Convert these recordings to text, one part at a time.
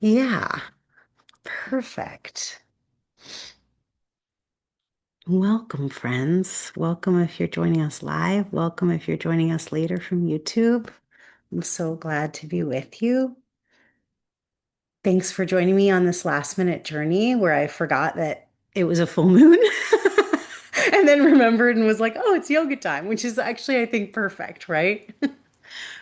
Yeah, perfect. Welcome, friends. Welcome if you're joining us live. Welcome if you're joining us later from YouTube. I'm so glad to be with you. Thanks for joining me on this last minute journey where I forgot that it was a full moon and then remembered and was like, oh, it's yoga time, which is actually, I think, perfect, right?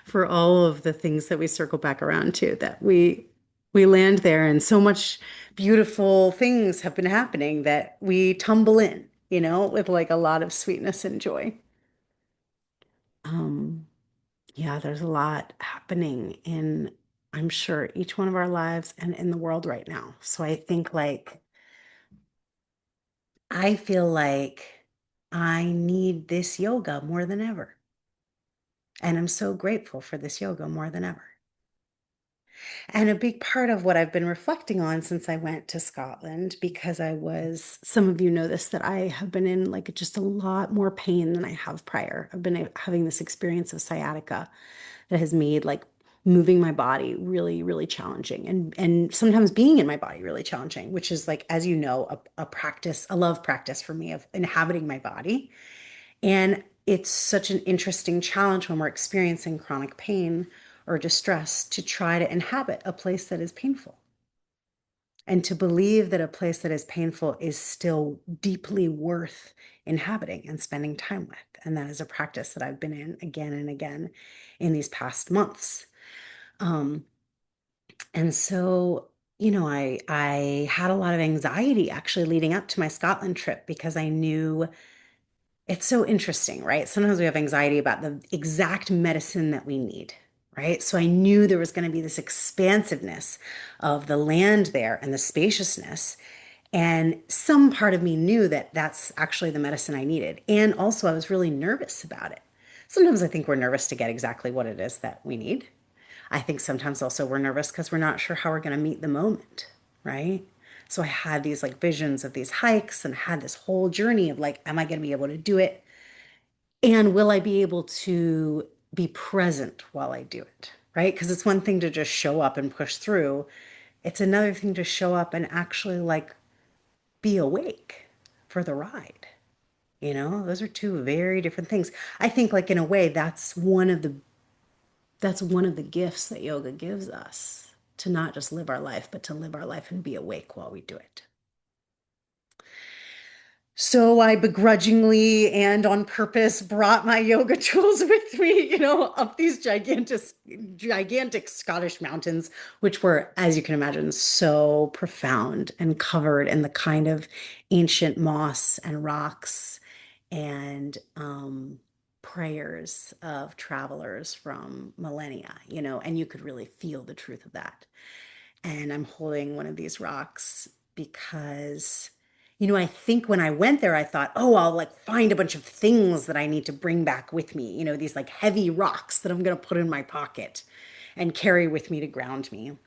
For all of the things that we circle back around to, that we land there and so much beautiful things have been happening that we tumble in, with like a lot of sweetness and joy. Um, yeah, there's a lot happening in, I'm sure, each one of our lives and in the world right now. So I think like I feel like I need this yoga more than ever. And I'm so grateful for this yoga more than ever. And a big part of what I've been reflecting on since I went to Scotland, because some of you know this, that I have been in like just a lot more pain than I have prior. I've been having this experience of sciatica that has made like moving my body really, really challenging and sometimes being in my body really challenging, which is like, as you know, a practice, a love practice for me of inhabiting my body. And it's such an interesting challenge when we're experiencing chronic pain or distress to try to inhabit a place that is painful and to believe that a place that is painful is still deeply worth inhabiting and spending time with. And that is a practice that I've been in again and again in these past months. Um, and so, I had a lot of anxiety actually leading up to my Scotland trip because I knew it's so interesting, right? Sometimes we have anxiety about the exact medicine that we need, right? So I knew there was going to be this expansiveness of the land there and the spaciousness. And some part of me knew that that's actually the medicine I needed. And also, I was really nervous about it. Sometimes I think we're nervous to get exactly what it is that we need. I think sometimes also we're nervous because we're not sure how we're going to meet the moment, right? So I had these like visions of these hikes and had this whole journey of like, am I going to be able to do it? And will I be able to be present while I do it? Right? Because it's one thing to just show up and push through. It's another thing to show up and actually like be awake for the ride. Those are two very different things. I think like in a way that's one of the gifts that yoga gives us, to not just live our life, but to live our life and be awake while we do it. So I begrudgingly and on purpose brought my yoga tools with me, up these gigantic Scottish mountains, which were, as you can imagine, so profound and covered in the kind of ancient moss and rocks and prayers of travelers from millennia, and you could really feel the truth of that. And I'm holding one of these rocks because, I think when I went there, I thought, oh, I'll like find a bunch of things that I need to bring back with me, these like heavy rocks that I'm going to put in my pocket and carry with me to ground me.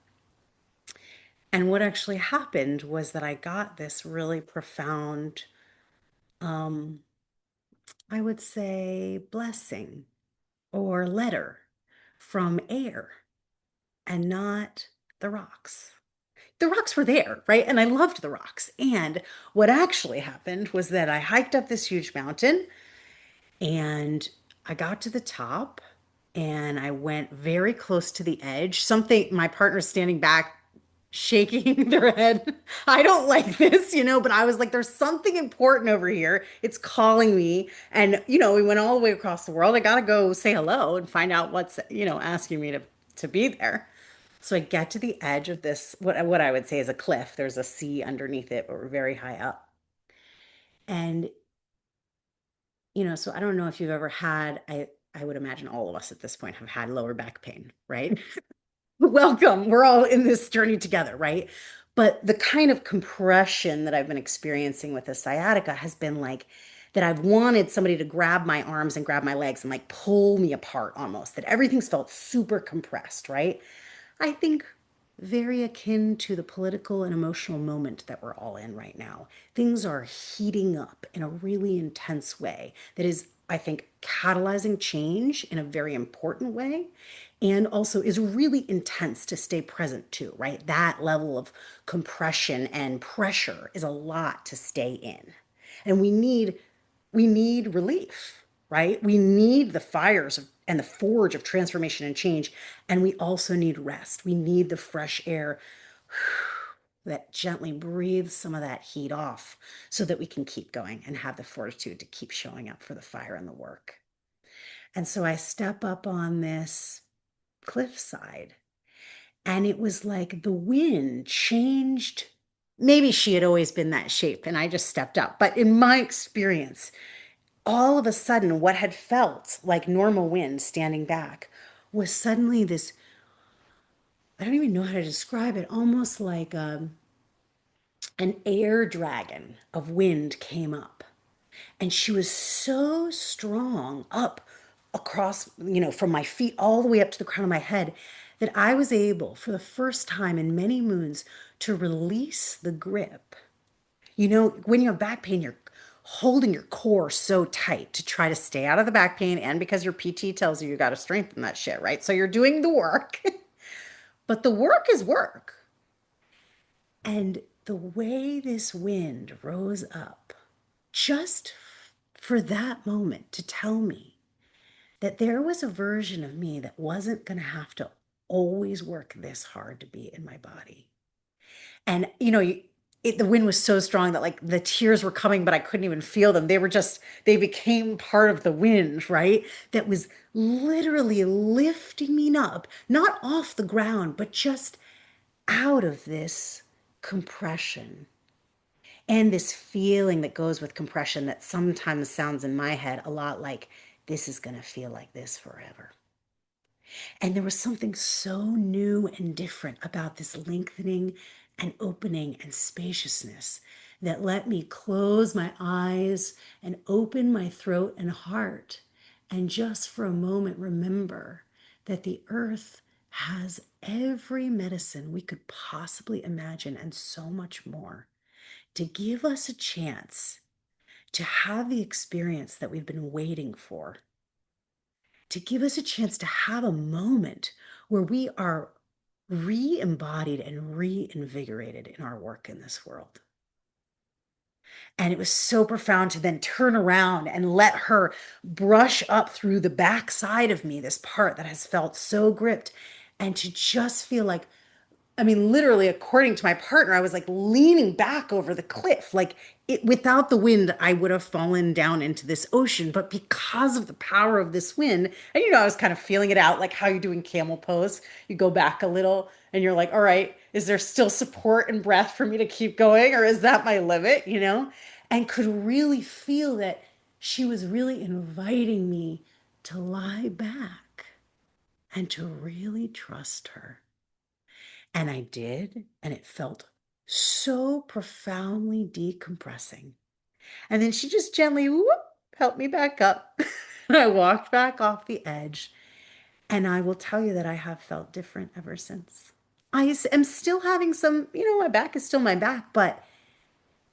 And what actually happened was that I got this really profound, um, I would say, blessing or letter from air and not the rocks. The rocks were there, right? And I loved the rocks. And what actually happened was that I hiked up this huge mountain and I got to the top and I went very close to the edge. Something, my partner's standing back, shaking their head. I don't like this, but I was like, there's something important over here. It's calling me. And, we went all the way across the world. I got to go say hello and find out what's, asking me to be there. So I get to the edge of this, what I would say is a cliff. There's a sea underneath it, but we're very high up. And, so I don't know if you've ever had, I would imagine all of us at this point have had lower back pain, right? Welcome. We're all in this journey together, right? But the kind of compression that I've been experiencing with the sciatica has been like that I've wanted somebody to grab my arms and grab my legs and like pull me apart almost, that everything's felt super compressed, right? I think very akin to the political and emotional moment that we're all in right now. Things are heating up in a really intense way that is, I think, catalyzing change in a very important way, and also is really intense to stay present to, right? That level of compression and pressure is a lot to stay in. And we need relief, right? We need the fires and the forge of transformation and change. And we also need rest. We need the fresh air that gently breathes some of that heat off so that we can keep going and have the fortitude to keep showing up for the fire and the work. And so I step up on this cliffside, and it was like the wind changed. Maybe she had always been that shape and I just stepped up. But in my experience, all of a sudden, what had felt like normal wind standing back was suddenly this, I don't even know how to describe it, almost like an air dragon of wind came up. And she was so strong up across, from my feet all the way up to the crown of my head, that I was able, for the first time in many moons, to release the grip. When you have back pain, you're holding your core so tight to try to stay out of the back pain, and because your PT tells you got to strengthen that shit, right? So you're doing the work, but the work is work. And the way this wind rose up, just for that moment to tell me that there was a version of me that wasn't going to have to always work this hard to be in my body. And the wind was so strong that like the tears were coming, but I couldn't even feel them. They became part of the wind, right? That was literally lifting me up, not off the ground, but just out of this compression and this feeling that goes with compression that sometimes sounds in my head a lot like this is going to feel like this forever. And there was something so new and different about this lengthening and opening and spaciousness that let me close my eyes and open my throat and heart and just for a moment remember that the earth has every medicine we could possibly imagine and so much more to give us a chance to have the experience that we've been waiting for, to give us a chance to have a moment where we are re embodied and reinvigorated in our work in this world. And it was so profound to then turn around and let her brush up through the backside of me, this part that has felt so gripped, and to just feel like, I mean, literally, according to my partner, I was like leaning back over the cliff. Like without the wind, I would have fallen down into this ocean. But because of the power of this wind, and I was kind of feeling it out, like how you do in camel pose. You go back a little and you're like, all right, is there still support and breath for me to keep going? Or is that my limit? And could really feel that she was really inviting me to lie back and to really trust her. And I did, and it felt so profoundly decompressing. And then she just gently whoop, helped me back up. And I walked back off the edge. And I will tell you that I have felt different ever since. Am still having some, my back is still my back, but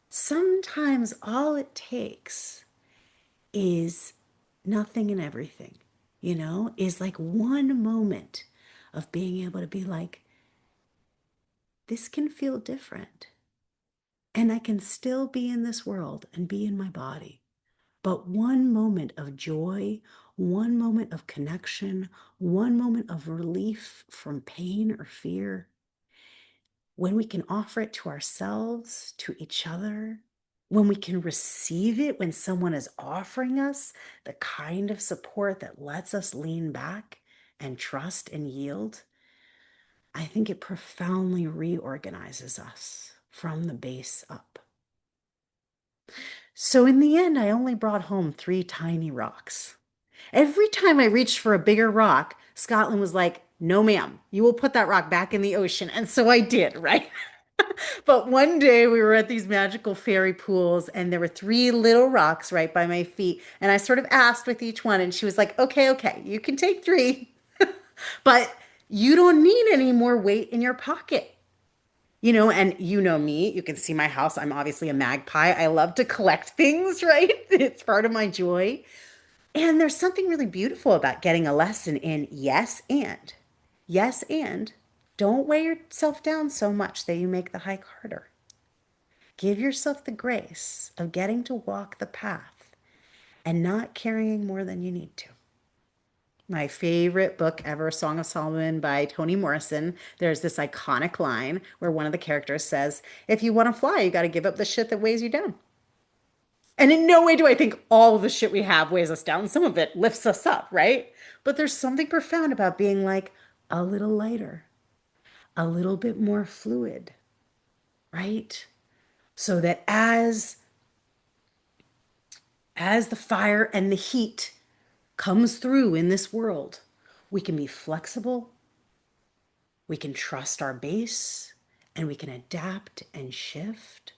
sometimes all it takes is nothing and everything, is like one moment of being able to be like, this can feel different. And I can still be in this world and be in my body. But one moment of joy, one moment of connection, one moment of relief from pain or fear, when we can offer it to ourselves, to each other, when we can receive it when someone is offering us the kind of support that lets us lean back and trust and yield, I think it profoundly reorganizes us from the base up. So in the end, I only brought home 3 tiny rocks. Every time I reached for a bigger rock, Scotland was like, no, ma'am, you will put that rock back in the ocean. And so I did, right? But one day we were at these magical fairy pools and there were 3 little rocks right by my feet. And I sort of asked with each one, and she was like, okay, okay, you can take 3, but you don't need any more weight in your pocket. And me, you can see my house. I'm obviously a magpie. I love to collect things, right? It's part of my joy. And there's something really beautiful about getting a lesson in yes, and don't weigh yourself down so much that you make the hike harder. Give yourself the grace of getting to walk the path and not carrying more than you need to. My favorite book ever, Song of Solomon by Toni Morrison. There's this iconic line where one of the characters says, if you want to fly, you got to give up the shit that weighs you down. And in no way do I think all of the shit we have weighs us down. Some of it lifts us up, right? But there's something profound about being like a little lighter, a little bit more fluid, right? So that as the fire and the heat comes through in this world, we can be flexible, we can trust our base, and we can adapt and shift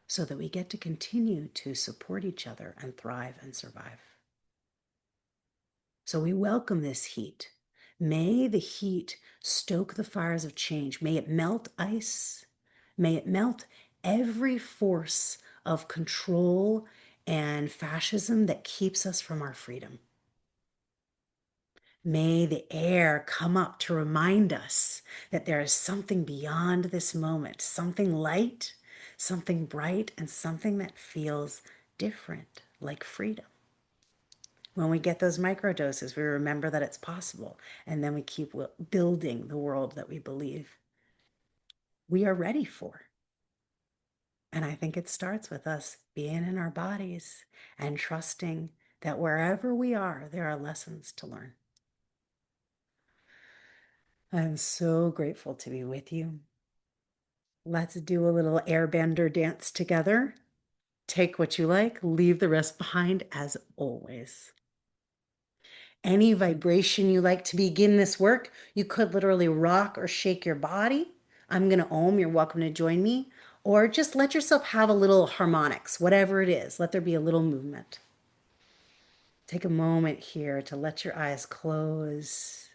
so that we get to continue to support each other and thrive and survive. So we welcome this heat. May the heat stoke the fires of change. May it melt ice. May it melt every force of control and fascism that keeps us from our freedom. May the air come up to remind us that there is something beyond this moment, something light, something bright, and something that feels different, like freedom. When we get those microdoses, we remember that it's possible, and then we keep building the world that we believe we are ready for. And I think it starts with us being in our bodies and trusting that wherever we are, there are lessons to learn. I'm so grateful to be with you. Let's do a little airbender dance together. Take what you like, leave the rest behind as always. Any vibration you like to begin this work, you could literally rock or shake your body. I'm going to Om, you're welcome to join me. Or just let yourself have a little harmonics, whatever it is. Let there be a little movement. Take a moment here to let your eyes close,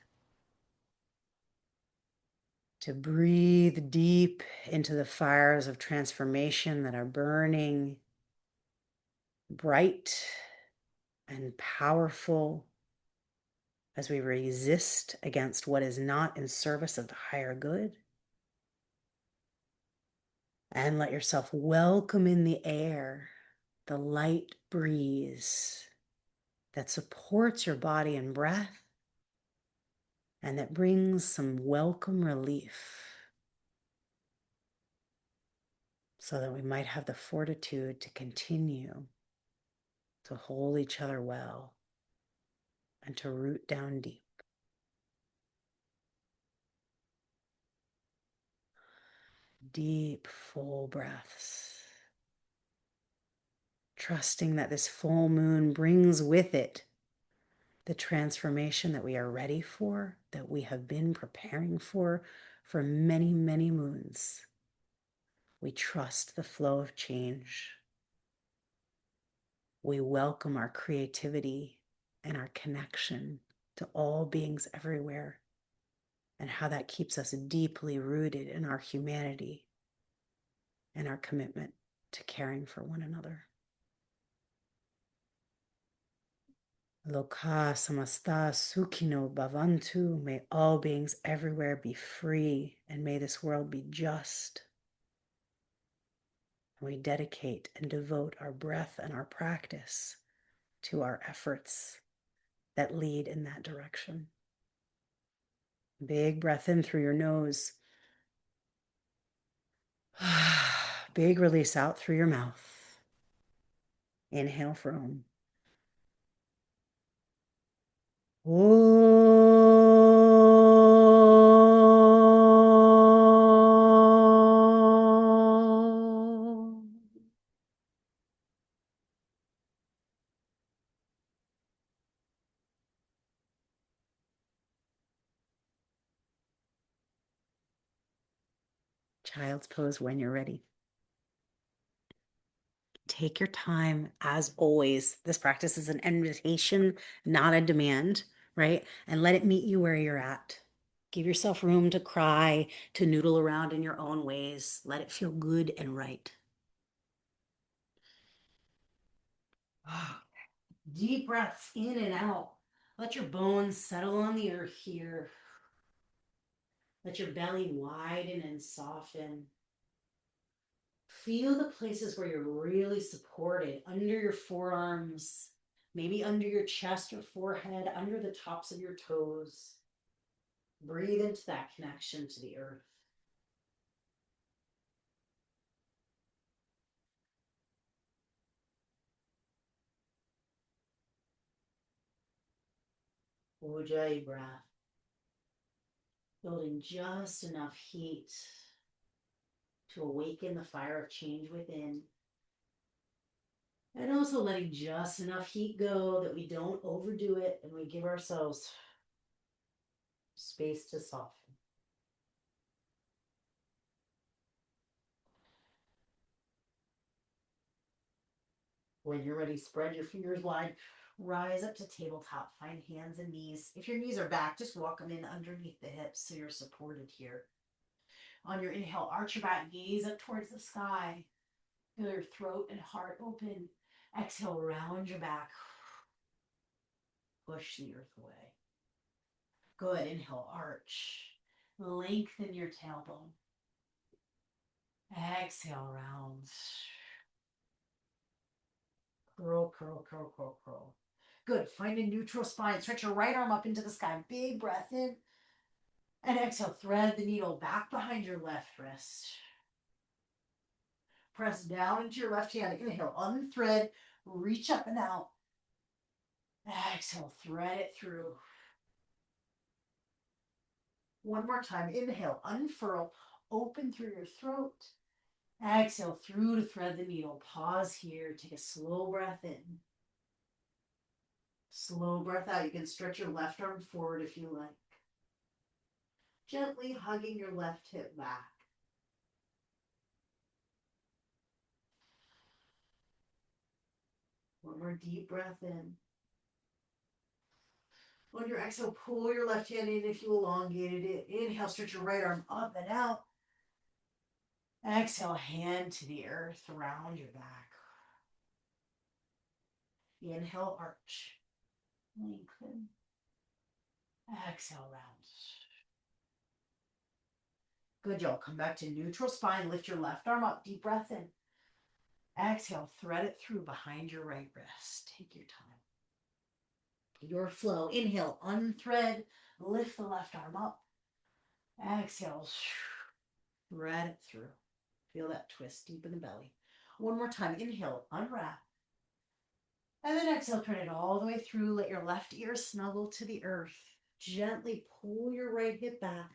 to breathe deep into the fires of transformation that are burning bright and powerful as we resist against what is not in service of the higher good. And let yourself welcome in the air the light breeze that supports your body and breath and that brings some welcome relief so that we might have the fortitude to continue to hold each other well and to root down deep. Deep, full breaths. Trusting that this full moon brings with it the transformation that we are ready for, that we have been preparing for many, many moons. We trust the flow of change. We welcome our creativity and our connection to all beings everywhere, and how that keeps us deeply rooted in our humanity and our commitment to caring for one another. Loka samasta sukhino bhavantu. May all beings everywhere be free, and may this world be just. And we dedicate and devote our breath and our practice to our efforts that lead in that direction. Big breath in through your nose. Big release out through your mouth. Inhale for Om. Child's pose when you're ready. Take your time, as always. This practice is an invitation, not a demand, right? And let it meet you where you're at. Give yourself room to cry, to noodle around in your own ways. Let it feel good and right. Deep breaths in and out. Let your bones settle on the earth here. Let your belly widen and soften. Feel the places where you're really supported under your forearms, maybe under your chest or forehead, under the tops of your toes. Breathe into that connection to the earth. Ujjayi breath. Building just enough heat to awaken the fire of change within. And also letting just enough heat go that we don't overdo it and we give ourselves space to soften. When you're ready, spread your fingers wide. Rise up to tabletop. Find hands and knees. If your knees are back, just walk them in underneath the hips so you're supported here. On your inhale, arch your back, gaze up towards the sky. Feel your throat and heart open. Exhale, round your back. Push the earth away. Good. Inhale, arch. Lengthen your tailbone. Exhale, round. Curl, curl, curl, curl, curl. Good. Find a neutral spine. Stretch your right arm up into the sky. Big breath in. And exhale, thread the needle back behind your left wrist. Press down into your left hand. Inhale, unthread, reach up and out. Exhale, thread it through. One more time. Inhale, unfurl, open through your throat. Exhale, through to thread the needle. Pause here. Take a slow breath in. Slow breath out. You can stretch your left arm forward if you like. Gently hugging your left hip back. One more deep breath in. On your exhale, pull your left hand in if you elongated it. Inhale, stretch your right arm up and out. Exhale, hand to the earth, around your back. Inhale, arch. Lengthen. Exhale, round. Good, y'all. Come back to neutral spine. Lift your left arm up. Deep breath in. Exhale, thread it through behind your right wrist. Take your time. Your flow. Inhale, unthread. Lift the left arm up. Exhale, thread it through. Feel that twist deep in the belly. One more time. Inhale, unwrap. And then exhale, turn it all the way through. Let your left ear snuggle to the earth. Gently pull your right hip back.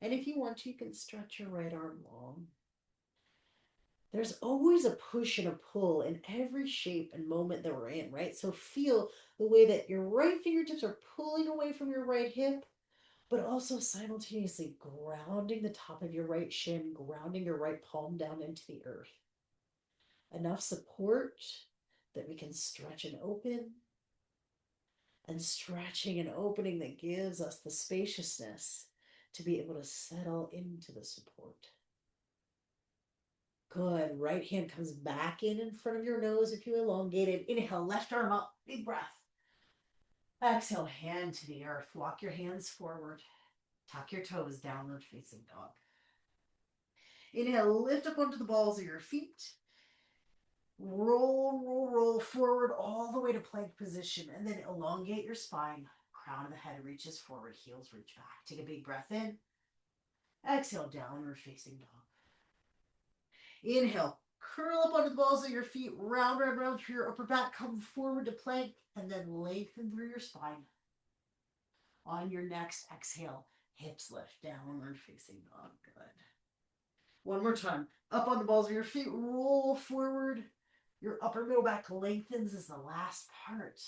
And if you want to, you can stretch your right arm long. There's always a push and a pull in every shape and moment that we're in, right? So feel the way that your right fingertips are pulling away from your right hip, but also simultaneously grounding the top of your right shin, grounding your right palm down into the earth. Enough support that we can stretch and open, and stretching and opening that gives us the spaciousness to be able to settle into the support. Good. Right hand comes back in front of your nose if you elongate it. Inhale, left arm up, big breath. Exhale, hand to the earth. Walk your hands forward. Tuck your toes, downward facing dog. Inhale, lift up onto the balls of your feet. Roll, roll, roll forward all the way to plank position, and then elongate your spine. Crown of the head reaches forward, heels reach back. Take a big breath in. Exhale, downward facing dog. Inhale, curl up under the balls of your feet, round, round, round through your upper back, come forward to plank, and then lengthen through your spine. On your next exhale, hips lift, downward facing dog. Good. One more time. Up on the balls of your feet, roll forward. Your upper middle back lengthens as the last part.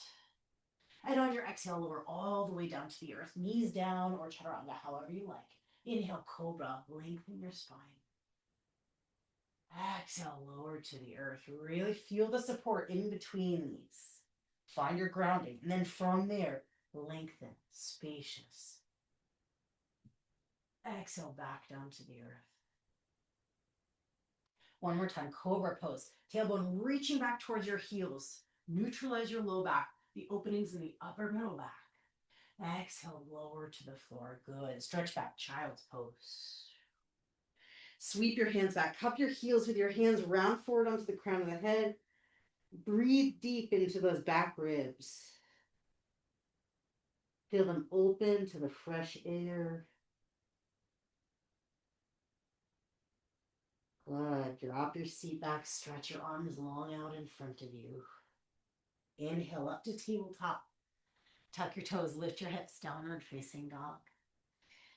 And on your exhale, lower all the way down to the earth. Knees down or chaturanga, however you like. Inhale, cobra. Lengthen your spine. Exhale, lower to the earth. Really feel the support in between these. Find your grounding. And then from there, lengthen, spacious. Exhale, back down to the earth. One more time, cobra pose. Tailbone reaching back towards your heels. Neutralize your low back. the openings in the upper middle back. Exhale, lower to the floor. Good. Stretch back, child's pose. Sweep your hands back. Cup your heels with your hands round forward onto the crown of the head. Breathe deep into those back ribs. Feel them open to the fresh air. Good. Drop your seat back. Stretch your arms long out in front of you. Inhale up to tabletop. Tuck your toes. Lift your hips. Downward facing dog.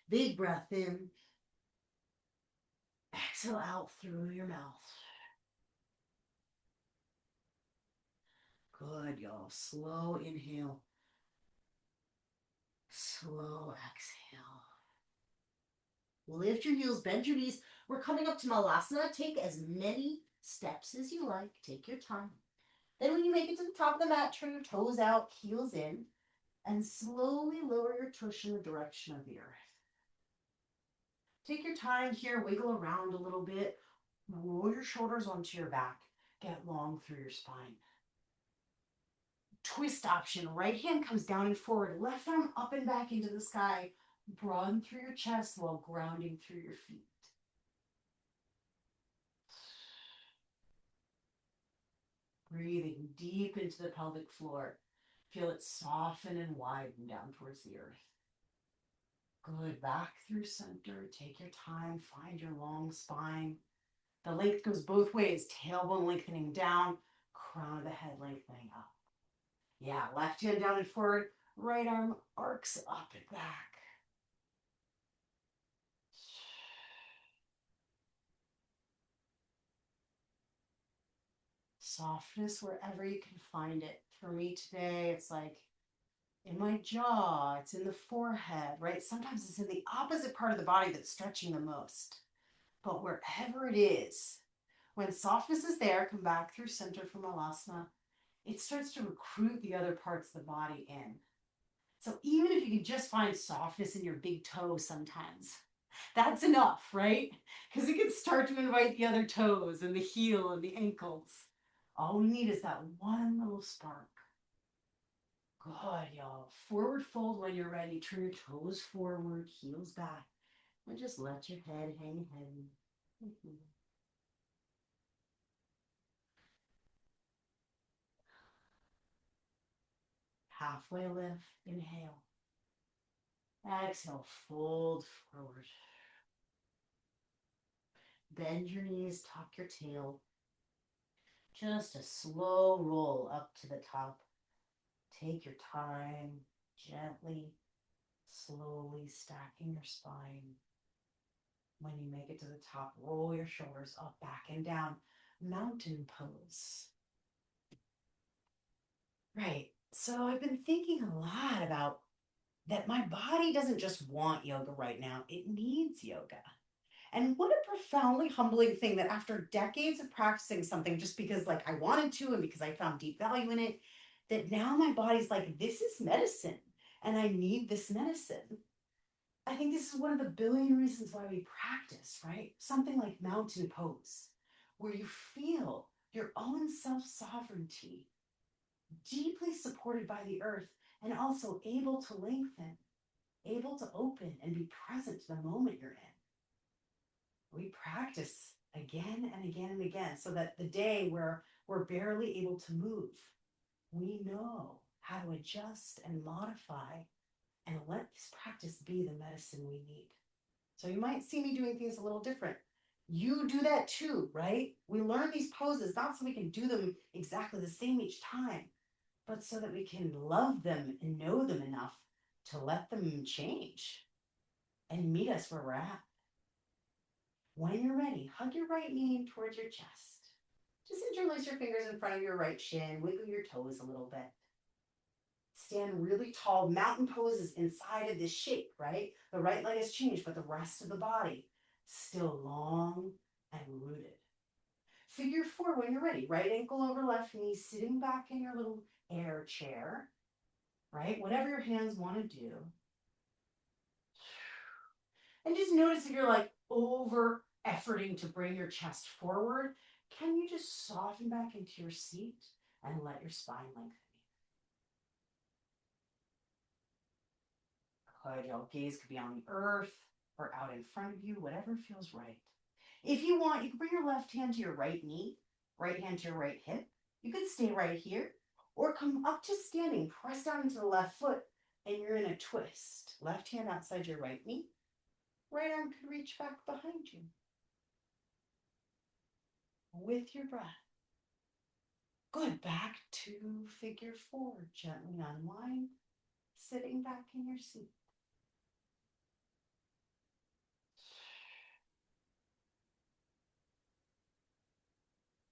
Big breath in. Exhale out through your mouth. Good, y'all. Slow inhale. Slow exhale. Lift your heels, bend your knees. We're coming up to Malasana. Take as many steps as you like. Take your time. Then when you make it to the top of the mat, turn your toes out, heels in, and slowly lower your tush in the direction of the earth. Take your time here, wiggle around a little bit. Roll your shoulders onto your back. Get long through your spine. Twist option. Right hand comes down and forward. Left arm up and back into the sky. Broaden through your chest while grounding through your feet. Breathing deep into the pelvic floor. Feel it soften and widen down towards the earth. Good. Back through center. Take your time. Find your long spine. The length goes both ways. Tailbone lengthening down. Crown of the head lengthening up. Yeah, left hand down and forward. Right arm arcs up and back. Softness wherever you can find it. For me today, it's like in my jaw, it's in the forehead, right? Sometimes it's in the opposite part of the body that's stretching the most. But wherever it is, when softness is there, come back through center from Malasana, it starts to recruit the other parts of the body in. So even if you can just find softness in your big toe sometimes, that's enough, right? Because it can start to invite the other toes and the heel and the ankles. All we need is that one little spark. Good, y'all. Forward fold when you're ready. Turn your toes forward, heels back, and just let your head hang heavy. Halfway lift, inhale. Exhale, fold forward. Bend your knees, tuck your tail. Just a slow roll up to the top. Take your time, gently, slowly stacking your spine. When you make it to the top, roll your shoulders up, back, and down. Mountain pose. Right. So I've been thinking a lot about that my body doesn't just want yoga right now, it needs yoga. And what a profoundly humbling thing that after decades of practicing something just because like I wanted to and because I found deep value in it, that now my body's like, this is medicine and I need this medicine. I think this is one of the billion reasons why we practice, right? Something like mountain pose, where you feel your own self-sovereignty deeply supported by the earth and also able to lengthen, able to open and be present to the moment you're in. We practice again and again and again so that the day where we're barely able to move, we know how to adjust and modify and let this practice be the medicine we need. So you might see me doing things a little different. You do that too, right? We learn these poses not so we can do them exactly the same each time, but so that we can love them and know them enough to let them change and meet us where we're at. When you're ready, hug your right knee in towards your chest. Just interlace your fingers in front of your right shin, wiggle your toes a little bit. Stand really tall. Mountain pose is inside of this shape, right? The right leg has changed, but the rest of the body still long and rooted. Figure four when you're ready. Right ankle over left knee, sitting back in your little air chair, right? Whatever your hands want to do. And just notice if you're like over efforting to bring your chest forward, can you just soften back into your seat and let your spine lengthen? Good. Your gaze could be on the earth or out in front of you, whatever feels right. If you want, you can bring your left hand to your right knee, right hand to your right hip. You could stay right here or come up to standing, press down into the left foot, and you're in a twist. Left hand outside your right knee, right arm could reach back behind you with your breath. Good. Back to figure four. Gently unwind, sitting back in your seat.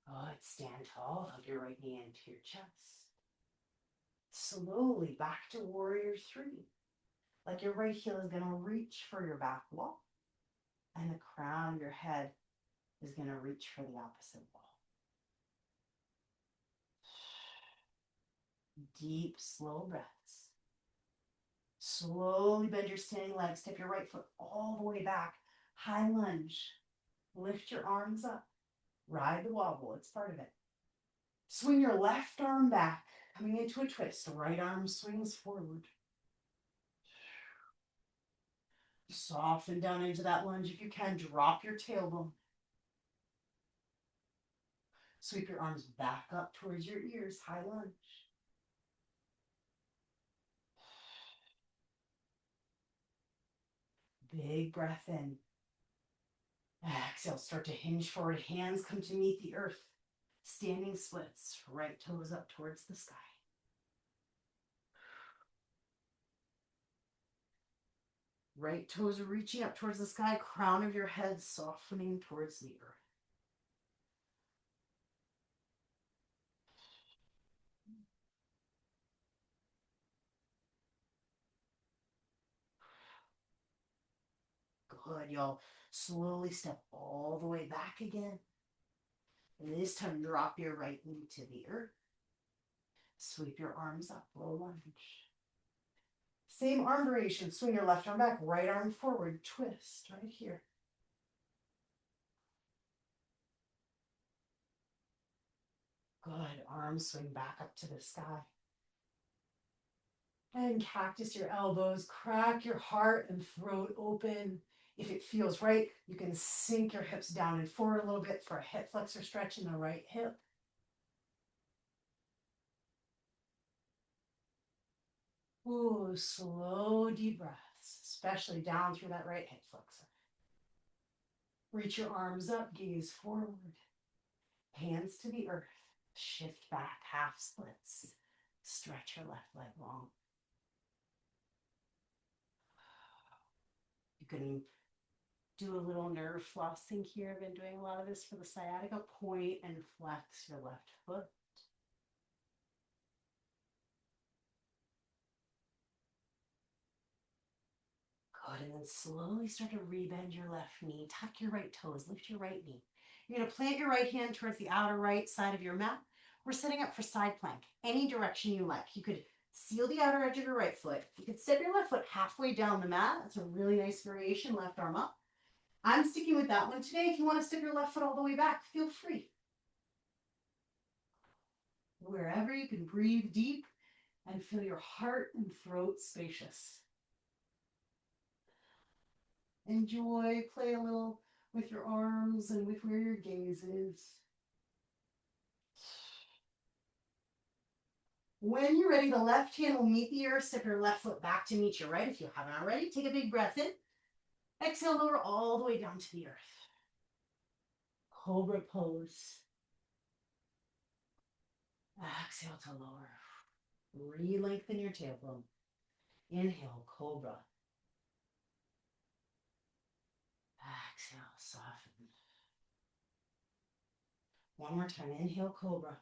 Good. Stand tall. Hug your right knee into your chest. Slowly back to warrior three. Like your right heel is going to reach for your back wall, and the crown of your head is going to reach for the opposite wall. Deep, slow breaths. Slowly bend your standing leg. Step your right foot all the way back. High lunge. Lift your arms up. Ride the wobble. It's part of it. Swing your left arm back, coming into a twist. Right arm swings forward. Soften down into that lunge. If you can, drop your tailbone. Sweep your arms back up towards your ears. High lunge. Big breath in. Exhale, start to hinge forward. Hands come to meet the earth. Standing splits. Right toes up towards the sky. Right toes are reaching up towards the sky. Crown of your head softening towards the earth. Good. Y'all slowly step all the way back again. And this time, drop your right knee to the earth. Sweep your arms up, low lunge. Same arm variation. Swing your left arm back, right arm forward, twist right here. Good. Arms swing back up to the sky. And cactus your elbows, crack your heart and throat open. If it feels right, you can sink your hips down and forward a little bit for a hip flexor stretch in the right hip. Ooh, slow, deep breaths, especially down through that right hip flexor. Reach your arms up, gaze forward. Hands to the earth. Shift back, half splits. Stretch your left leg long. You can do a little nerve flossing here. I've been doing a lot of this for the sciatica. Point and flex your left foot. Good, and then slowly start to rebend your left knee. Tuck your right toes, lift your right knee. You're going to plant your right hand towards the outer right side of your mat. We're setting up for side plank, any direction you like. You could seal the outer edge of your right foot. You could step your left foot halfway down the mat. That's a really nice variation, left arm up. I'm sticking with that one today. If you want to step your left foot all the way back, feel free. Wherever you can breathe deep and feel your heart and throat spacious. Enjoy, play a little with your arms and with where your gaze is. When you're ready, the left hand will meet the earth. Step your left foot back to meet your right. If you haven't already, take a big breath in. Exhale, lower all the way down to the earth. Cobra pose. Exhale to lower. Re-lengthen your tailbone. Inhale, cobra. Exhale, soften. One more time. Inhale, cobra.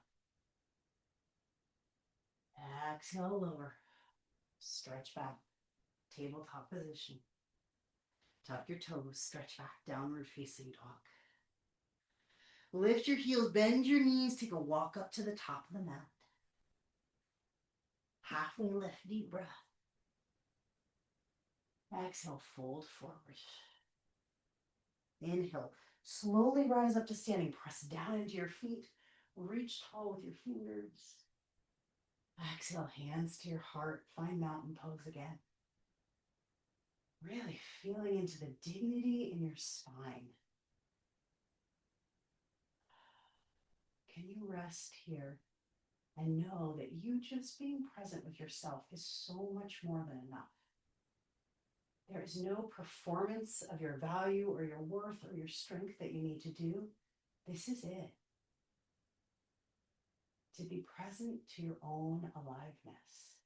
Exhale, lower. Stretch back. Tabletop position. Tuck your toes. Stretch back. Downward facing dog. Lift your heels. Bend your knees. Take a walk up to the top of the mat. Halfway lift. Deep breath. Exhale, fold forward. Inhale. Slowly rise up to standing. Press down into your feet. Reach tall with your fingers. Exhale, hands to your heart. Find mountain pose again. Really feeling into the dignity in your spine. Can you rest here and know that you just being present with yourself is so much more than enough? There is no performance of your value or your worth or your strength that you need to do. This is it. To be present to your own aliveness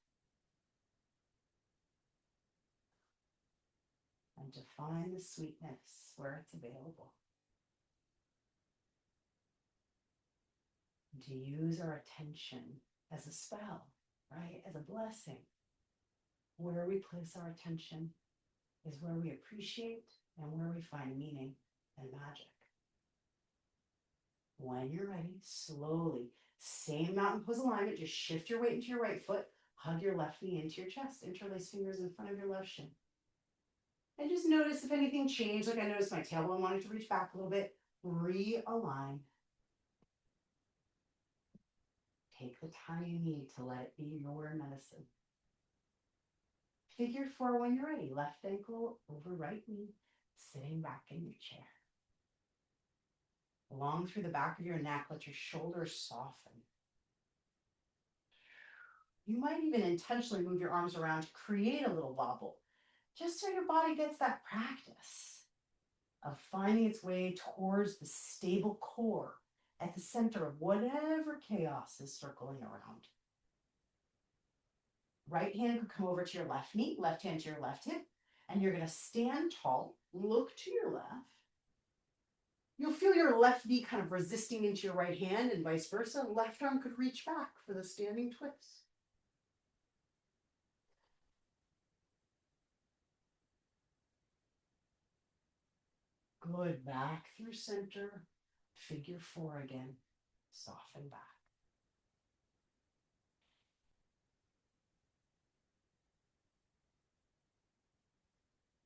and to find the sweetness where it's available. And to use our attention as a spell, right? As a blessing. Where we place our attention is where we appreciate and where we find meaning and magic. When you're ready, slowly, same mountain pose alignment, just shift your weight into your right foot, hug your left knee into your chest, interlace fingers in front of your left shin. And just notice if anything changed, like I noticed my tailbone wanted to reach back a little bit, realign. Take the time you need to let it be your medicine. Figure four when you're ready, left ankle over right knee, sitting back in your chair. Long through the back of your neck, let your shoulders soften. You might even intentionally move your arms around to create a little wobble, just so your body gets that practice of finding its way towards the stable core at the center of whatever chaos is circling around. Right hand could come over to your left knee, left hand to your left hip, and you're going to stand tall, look to your left. You'll feel your left knee kind of resisting into your right hand and vice versa. Left arm could reach back for the standing twist. Good. Back through center. Figure four again. Soften back.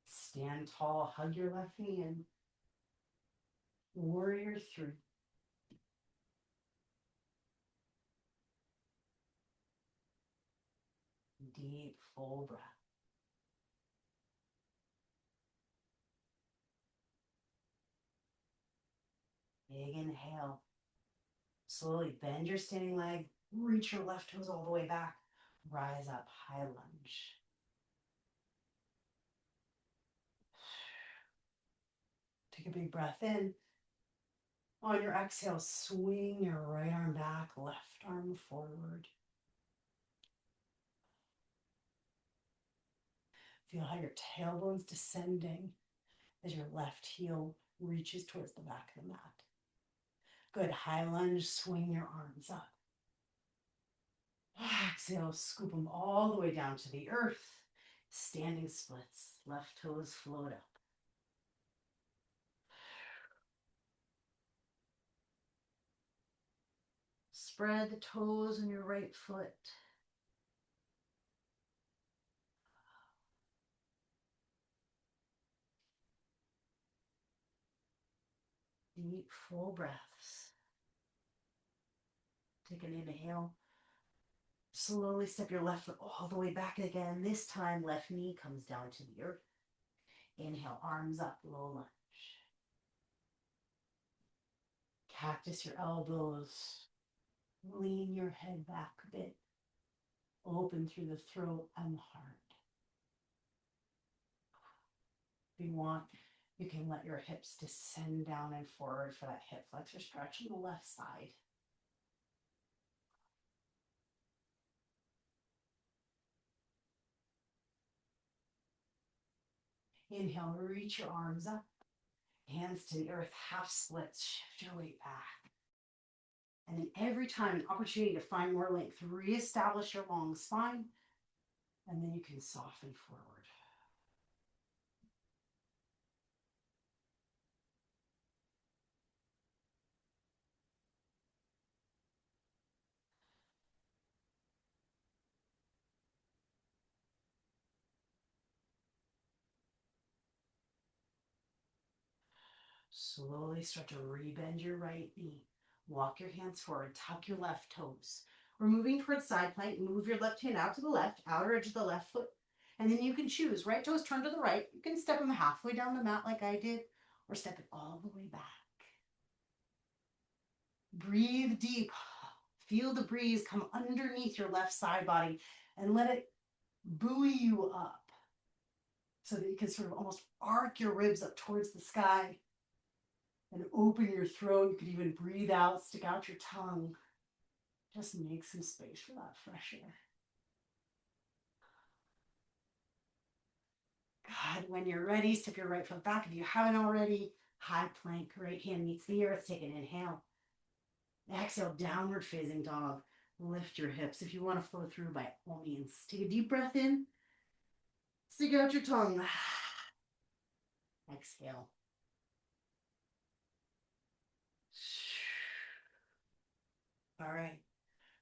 Stand tall. Hug your left knee in. Warrior three. Deep, full breath. Big inhale. Slowly bend your standing leg. Reach your left toes all the way back. Rise up, high lunge. Take a big breath in. On your exhale, swing your right arm back, left arm forward. Feel how your tailbone's descending as your left heel reaches towards the back of the mat. Good. High lunge, swing your arms up. Exhale, scoop them all the way down to the earth. Standing splits, left toes float up. Spread the toes on your right foot. Deep, full breaths. Take an inhale. Slowly step your left foot all the way back again. This time, left knee comes down to the earth. Inhale, arms up, low lunge. Cactus your elbows. Lean your head back a bit. Open through the throat and the heart. If you want, you can let your hips descend down and forward for that hip flexor stretch on the left side. Inhale, reach your arms up. Hands to the earth, half splits. Shift your weight back. And then every time, an opportunity to find more length. Reestablish your long spine. And then you can soften forward. Slowly start to rebend your right knee. Walk your hands forward, tuck your left toes. We're moving towards side plank. Move your left hand out to the left, outer edge of the left foot. And then you can choose. Right toes turn to the right. You can step them halfway down the mat like I did, or step it all the way back. Breathe deep. Feel the breeze come underneath your left side body and let it buoy you up so that you can sort of almost arc your ribs up towards the sky and open your throat. You could even breathe out, stick out your tongue. Just make some space for that fresh air. Good. When you're ready, step your right foot back. If you haven't already, high plank, right hand meets the earth. Take an inhale. Exhale, downward facing dog. Lift your hips. If you want to flow through, by all means. Take a deep breath in. Stick out your tongue. Exhale. All right.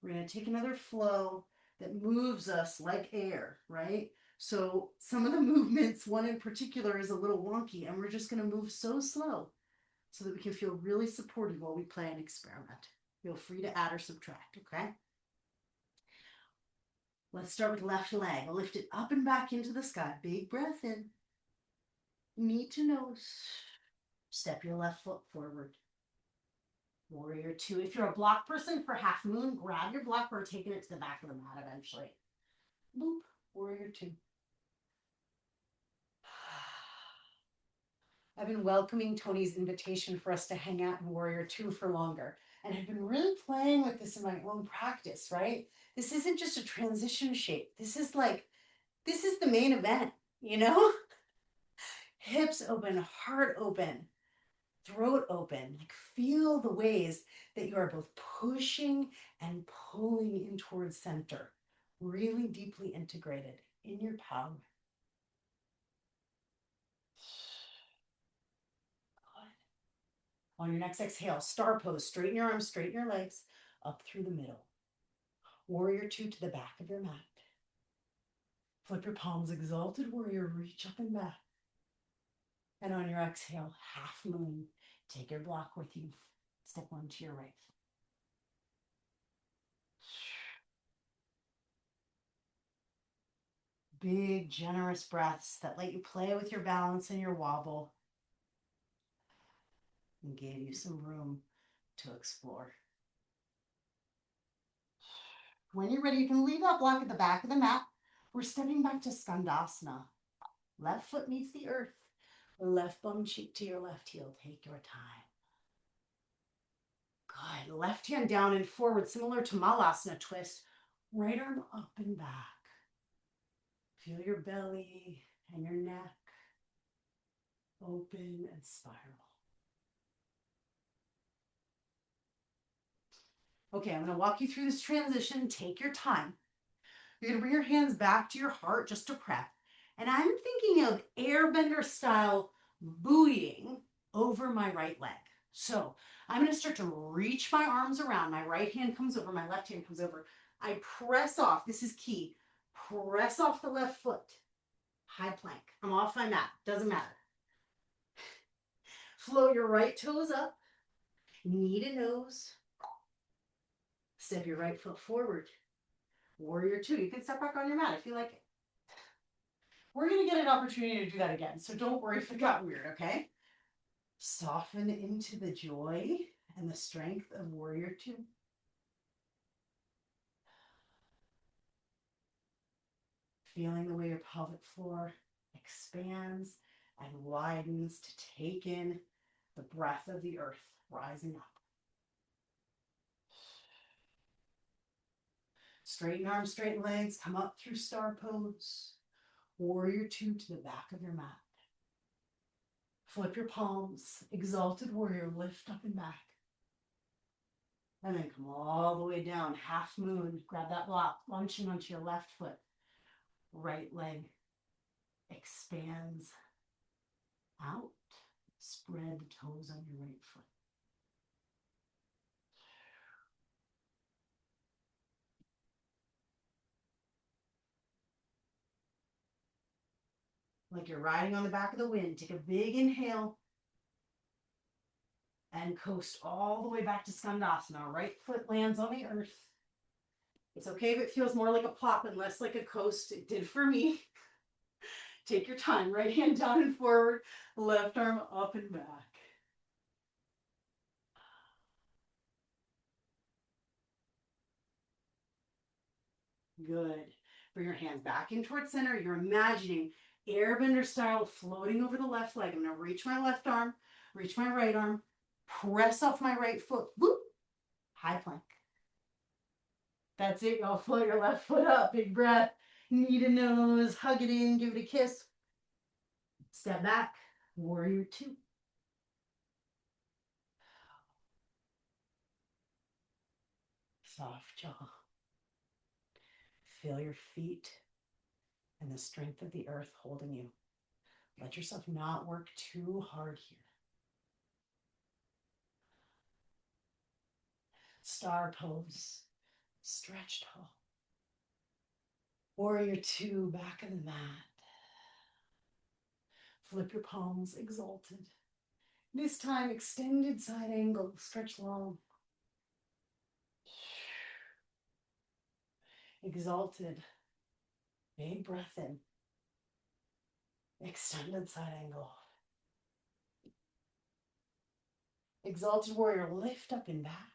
We're going to take another flow that moves us like air, right? So some of the movements, one in particular, is a little wonky, and we're just going to move so slow so that we can feel really supported while we play and experiment. Feel free to add or subtract, okay? Let's start with left leg. Lift it up and back into the sky. Big breath in. Knee to nose. Step your left foot forward. Warrior two. If you're a block person for half moon, grab your block. We're taking it to the back of the mat eventually. Boop. Warrior two. I've been welcoming Tony's invitation for us to hang out in Warrior 2 for longer. And I've been really playing with this in my own practice, right? This isn't just a transition shape. This is the main event, you know? Hips open, heart open, throat open. Like feel the ways that you are both pushing and pulling in towards center. Really deeply integrated in your power. On your next exhale, star pose, straighten your arms, straighten your legs, up through the middle. Warrior two to the back of your mat. Flip your palms, exalted warrior, reach up and back. And on your exhale, half moon, take your block with you. Step one to your right. Big, generous breaths that let you play with your balance and your wobble and gave you some room to explore. When you're ready, you can leave that block at the back of the mat. We're stepping back to Skandasana. Left foot meets the earth. Left bum cheek to your left heel. Take your time. Good. Left hand down and forward, similar to Malasana twist. Right arm up and back. Feel your belly and your neck open and spiral. Okay, I'm going to walk you through this transition. Take your time. You're going to bring your hands back to your heart just to prep. And I'm thinking of Airbender style buoying over my right leg. So I'm going to start to reach my arms around. My right hand comes over, my left hand comes over. I press off. This is key. Press off the left foot. High plank. I'm off my mat. Doesn't matter. Float your right toes up. Knee to nose. Step your right foot forward. Warrior two. You can step back on your mat if you like it. We're going to get an opportunity to do that again, so don't worry if it got weird, okay? Soften into the joy and the strength of Warrior two. Feeling the way your pelvic floor expands and widens to take in the breath of the earth rising up. Straighten arms, straighten legs, come up through star pose. Warrior two to the back of your mat. Flip your palms, exalted warrior, lift up and back. And then come all the way down, half moon. Grab that block, launching onto your left foot. Right leg expands out. Spread the toes on your right foot. Like you're riding on the back of the wind. Take a big inhale and coast all the way back to Skandasana. Right foot lands on the earth. It's okay if it feels more like a plop and less like a coast. It did for me. Take your time. Right hand down and forward, left arm up and back. Good. Bring your hands back in towards center. You're imagining airbender style floating over the left leg. I'm going to reach my left arm, reach my right arm, press off my right foot. Whoop. High plank. That's it. Y'all float your left foot up. Big breath. Knee to nose. Hug it in. Give it a kiss. Step back. Warrior two. Soft jaw. Feel your feet and the strength of the earth holding you. Let yourself not work too hard here. Star pose. Stretch tall. Warrior two, back of the mat. Flip your palms, exalted. This time, extended side angle, stretch long. Exalted. Big breath in. Extended side angle. Exalted warrior, lift up and back.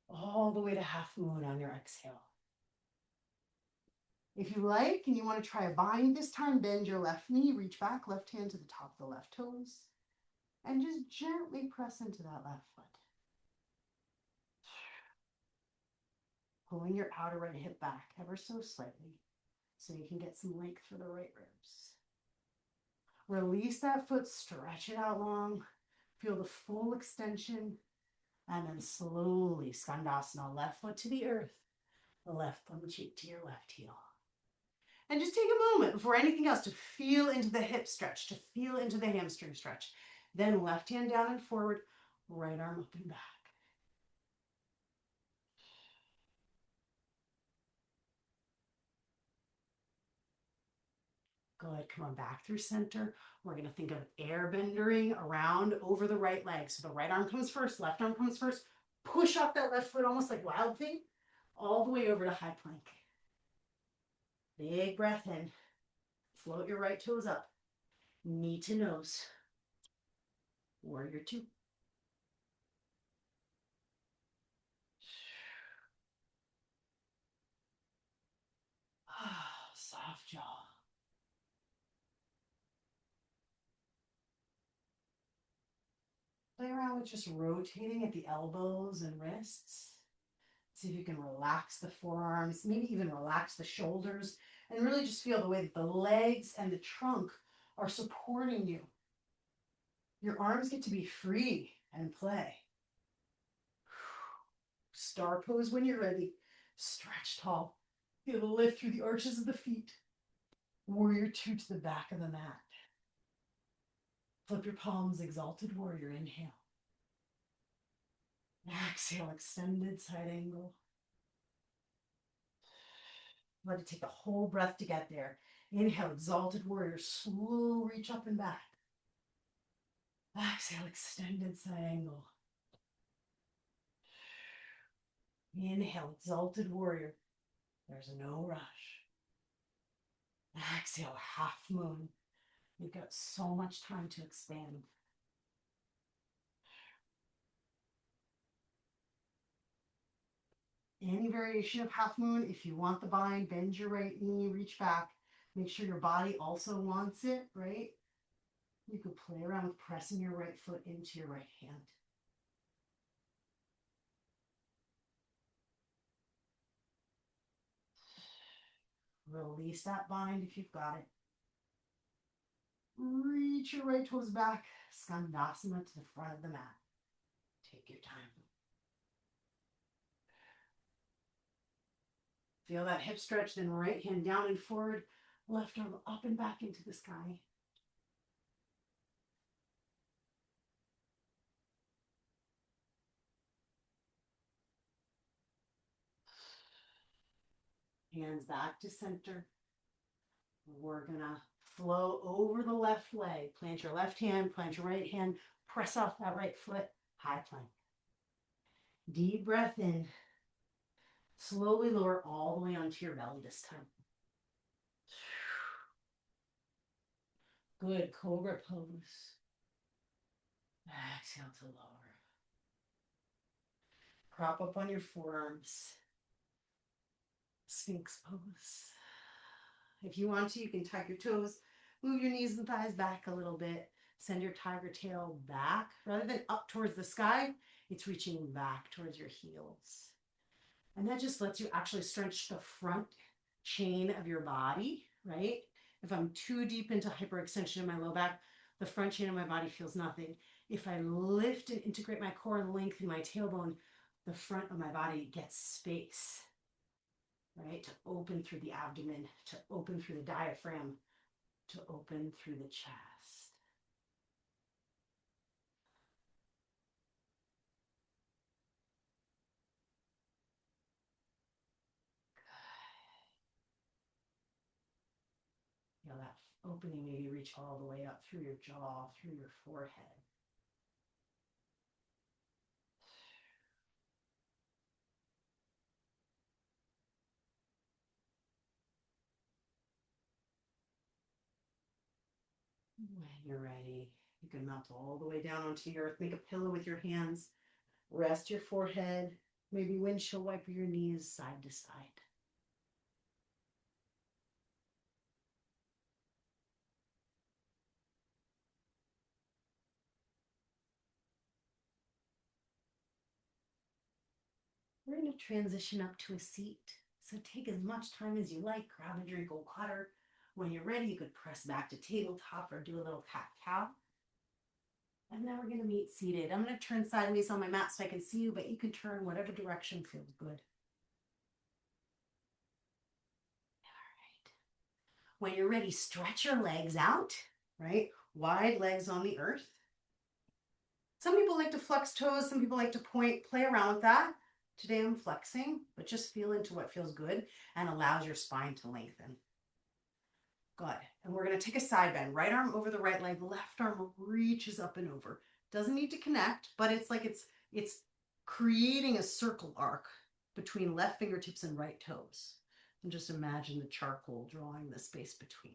All the way to half moon on your exhale. If you like and you want to try a bind this time, bend your left knee, reach back, left hand to the top of the left toes, and just gently press into that left foot. Pulling your outer right hip back ever so slightly so you can get some length for the right ribs. Release that foot, stretch it out long, feel the full extension, and then slowly skandasana, left foot to the earth, the left bum cheek to your left heel. And just take a moment before anything else to feel into the hip stretch, to feel into the hamstring stretch. Then left hand down and forward, right arm up and back. Good. Come on back through center. We're going to think of airbendering around over the right leg. So the right arm comes first, left arm comes first. Push off that left foot almost like wild thing, all the way over to high plank. Big breath in. Float your right toes up. Knee to nose. Warrior two. Soft jaw. Play around with just rotating at the elbows and wrists. See if you can relax the forearms, maybe even relax the shoulders, and really just feel the way that the legs and the trunk are supporting you. Your arms get to be free and play. Star pose when you're ready. Stretch tall. Feel the lift through the arches of the feet. Warrior two to the back of the mat. Flip your palms, exalted warrior. Inhale. Exhale, extended side angle. Let it take the whole breath to get there. Inhale, exalted warrior. Slow reach up and back. Exhale, extended side angle. Inhale, exalted warrior. There's no rush. Exhale, half moon. You've got so much time to expand. Any variation of half moon, if you want the bind, bend your right knee, reach back. Make sure your body also wants it, right? You could play around with pressing your right foot into your right hand. Release that bind if you've got it. Reach your right toes back. Skandasana to the front of the mat. Take your time. Feel that hip stretch, then right hand down and forward, left arm up and back into the sky. Hands back to center. We're gonna flow over the left leg. Plant your left hand, plant your right hand, press off that right foot, high plank. Deep breath in. Slowly lower all the way onto your belly this time. Good. Cobra pose. Exhale to lower. Prop up on your forearms. Sphinx pose. If you want to, you can tuck your toes, move your knees and thighs back a little bit. Send your tiger tail back. Rather than up towards the sky, it's reaching back towards your heels. And that just lets you actually stretch the front chain of your body, right? If I'm too deep into hyperextension in my low back, the front chain of my body feels nothing. If I lift and integrate my core and lengthen my tailbone, the front of my body gets space, right? To open through the abdomen, to open through the diaphragm, to open through the chest. Feel that opening maybe reach all the way up through your jaw, through your forehead. When you're ready, you can melt all the way down onto the earth. Make a pillow with your hands. Rest your forehead. Maybe windshield wiper your knees side to side. We're going to transition up to a seat. So take as much time as you like. Grab a drink of water. When you're ready, you could press back to tabletop or do a little cat-cow. And now we're going to meet seated. I'm going to turn sideways on my mat so I can see you, but you can turn whatever direction feels good. All right. When you're ready, stretch your legs out, right? Wide legs on the earth. Some people like to flex toes. Some people like to point, play around with that. Today I'm flexing, but just feel into what feels good and allows your spine to lengthen. Good. And we're going to take a side bend. Right arm over the right leg, left arm reaches up and over. Doesn't need to connect, but it's like it's creating a circle arc between left fingertips and right toes. And just imagine the charcoal drawing the space between.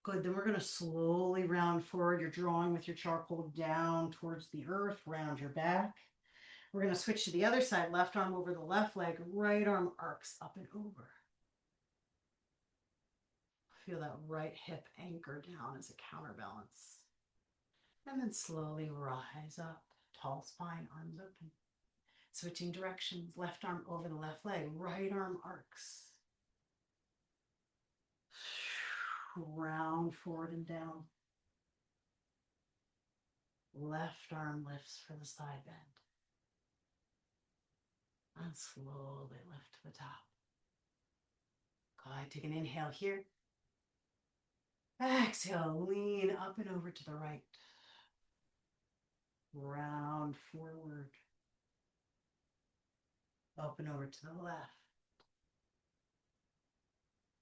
Good. Then we're going to slowly round forward. You're drawing with your charcoal down towards the earth, round your back. We're going to switch to the other side. Left arm over the left leg, right arm arcs up and over. Feel that right hip anchor down as a counterbalance. And then slowly rise up. Tall spine, arms open. Switching directions. Left arm over the left leg, right arm arcs. Round forward and down. Left arm lifts for the side bend. And slowly lift to the top. Good. Take an inhale here. Exhale, lean up and over to the right. Round forward. Open over to the left.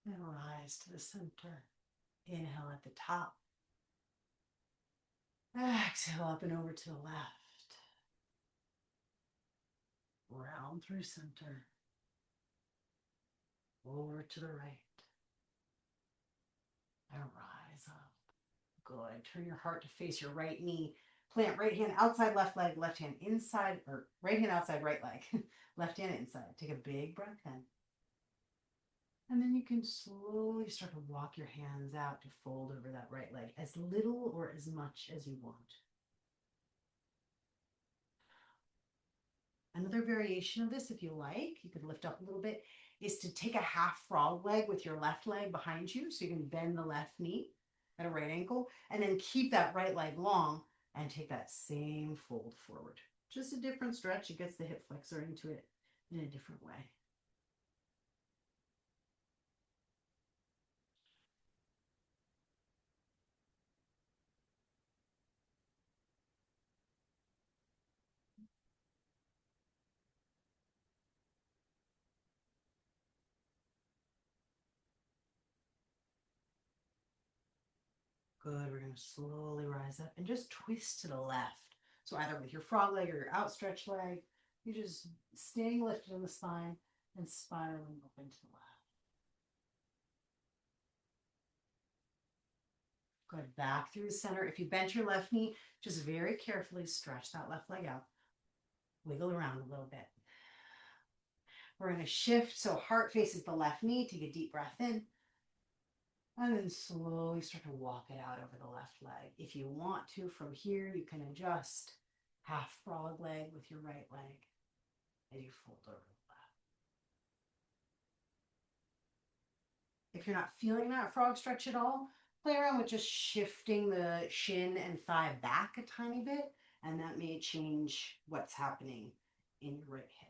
And rise to the center. Inhale at the top. Exhale up and over to the left. Round through center. Over to the right. And rise up. Good. Turn your heart to face your right knee. Plant right hand outside left leg, left hand inside, or right hand outside right leg, left hand inside. Take a big breath in. And then you can slowly start to walk your hands out to fold over that right leg, as little or as much as you want. Another variation of this, if you like, you could lift up a little bit, is to take a half frog leg with your left leg behind you, so you can bend the left knee at a right ankle, and then keep that right leg long and take that same fold forward. Just a different stretch. It gets the hip flexor into it in a different way. Good. We're going to slowly rise up and just twist to the left. So either with your frog leg or your outstretched leg, you're just staying lifted in the spine and spiraling open to the left. Good. Back through the center. If you bent your left knee, just very carefully stretch that left leg out. Wiggle around a little bit. We're going to shift so heart faces the left knee. Take a deep breath in. And then slowly start to walk it out over the left leg. If you want to, from here, you can adjust half frog leg with your right leg as you fold over the left. If you're not feeling that frog stretch at all, play around with just shifting the shin and thigh back a tiny bit, and that may change what's happening in your right hip.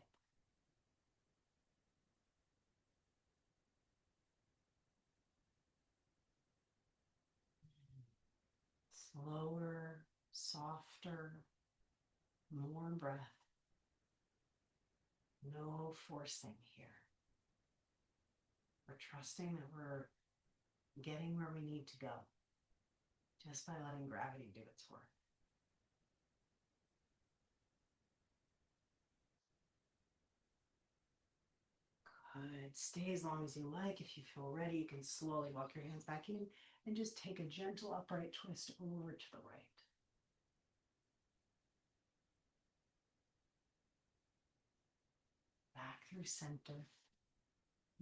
Slower, softer, more breath. No forcing here. We're trusting that we're getting where we need to go just by letting gravity do its work. Good. Stay as long as you like. If you feel ready, you can slowly walk your hands back in and just take a gentle upright twist over to the right. Back through center.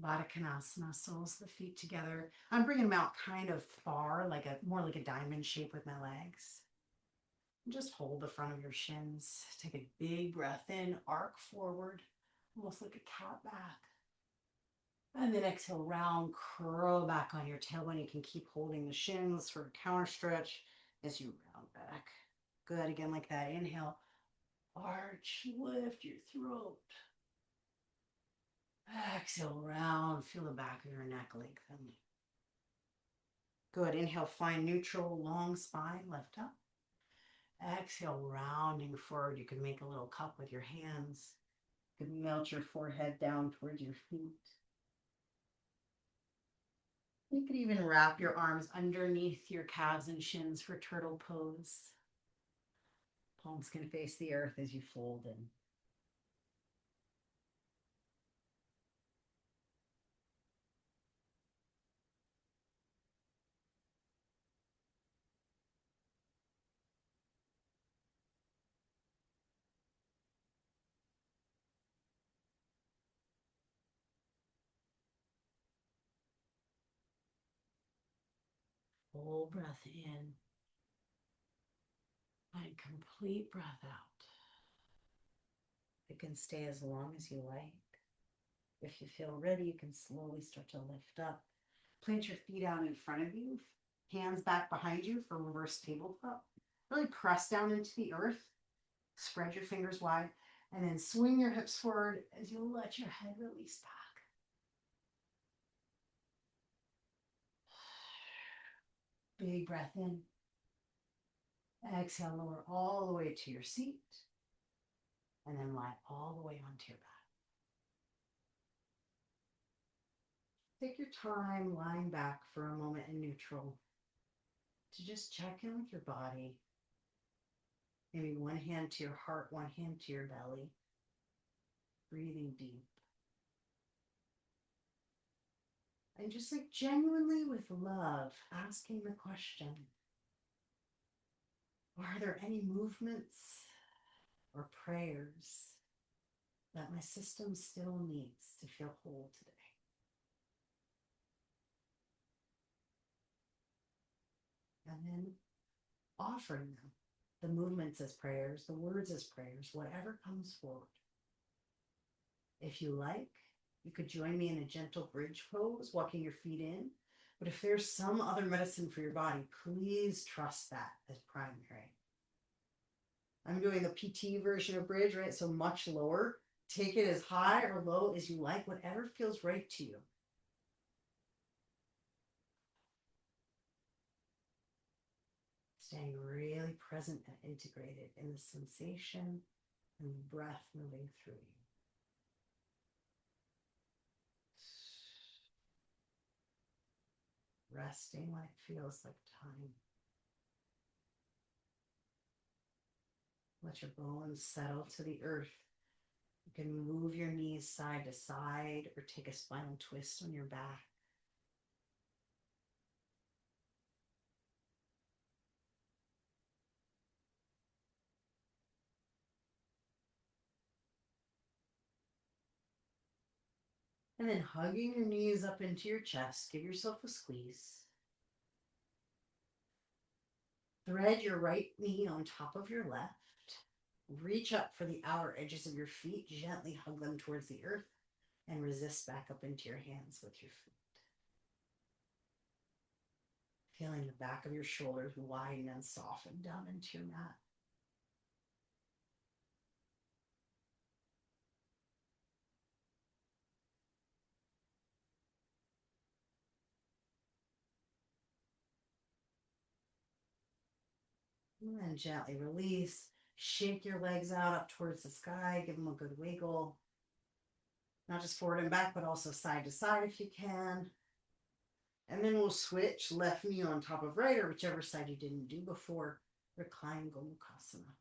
Baddha Konasana, soles of the feet together. I'm bringing them out kind of far, more like a diamond shape with my legs. Just hold the front of your shins. Take a big breath in, arc forward, almost like a cat back. And then exhale, round, curl back on your tailbone. You can keep holding the shins for a counter stretch as you round back. Good, again like that. Inhale, arch, lift your throat. Exhale, round, feel the back of your neck lengthen. Good, inhale, find neutral, long spine, lift up. Exhale, rounding forward. You can make a little cup with your hands. You can melt your forehead down towards your feet. You could even wrap your arms underneath your calves and shins for turtle pose. Palms can face the earth as you fold in. Full breath in and complete breath out. It can stay as long as you like. If you feel ready, you can slowly start to lift up. Plant your feet out in front of you, hands back behind you for reverse tabletop. Really press down into the earth. Spread your fingers wide, and then swing your hips forward as you let your head release back. Big breath in. Exhale, lower all the way to your seat, and then lie all the way onto your back. Take your time lying back for a moment in neutral to just check in with your body. Maybe one hand to your heart, one hand to your belly. Breathing deep. And just like genuinely with love, asking the question, are there any movements or prayers that my system still needs to feel whole today? And then offering them, the movements as prayers, the words as prayers, whatever comes forward. If you like, you could join me in a gentle bridge pose, walking your feet in. But if there's some other medicine for your body, please trust that as primary. I'm doing the PT version of bridge, right? So much lower. Take it as high or low as you like, whatever feels right to you. Staying really present and integrated in the sensation and the breath moving through you. Resting when it feels like time. Let your bones settle to the earth. You can move your knees side to side or take a spinal twist on your back. And then hugging your knees up into your chest, give yourself a squeeze. Thread your right knee on top of your left. Reach up for the outer edges of your feet. Gently hug them towards the earth and resist back up into your hands with your feet. Feeling the back of your shoulders widen and soften down into your mat. And then gently release. Shake your legs out up towards the sky. Give them a good wiggle. Not just forward and back, but also side to side if you can. And then we'll switch left knee on top of right, or whichever side you didn't do before. Recline Gomukhasana.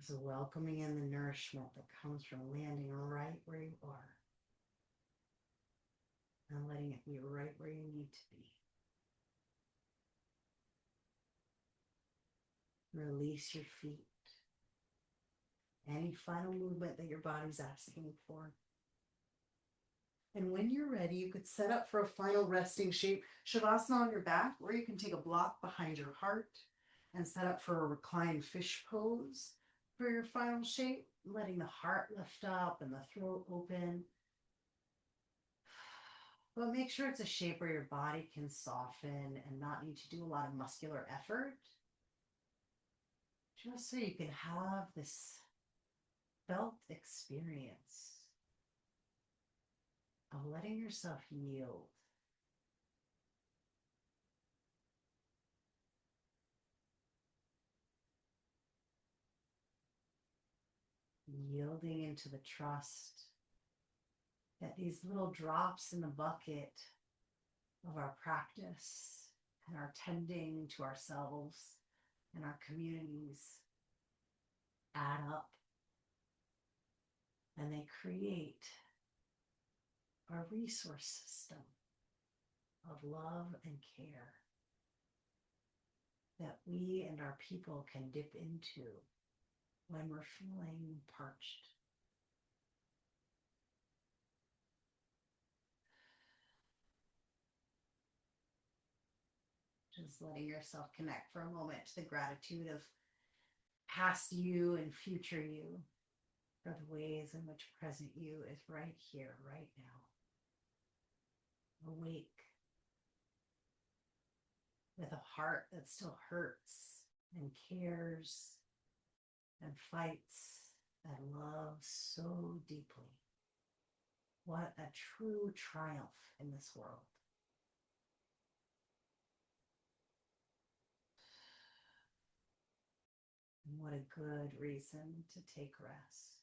So welcoming in the nourishment that comes from landing right where you are. And letting it be right where you need to be. Release your feet. Any final movement that your body's asking for. And when you're ready, you could set up for a final resting shape, Shavasana on your back, or you can take a block behind your heart and set up for a reclined fish pose for your final shape, letting the heart lift up and the throat open. But make sure it's a shape where your body can soften and not need to do a lot of muscular effort. Just so you can have this felt experience of letting yourself yield. Yielding into the trust that these little drops in the bucket of our practice and our tending to ourselves and our communities add up, and they create a resource system of love and care that we and our people can dip into when we're feeling parched. Just letting yourself connect for a moment to the gratitude of past you and future you, for the ways in which present you is right here, right now, awake, with a heart that still hurts and cares and fights and loves so deeply. What a true triumph in this world. And what a good reason to take rest.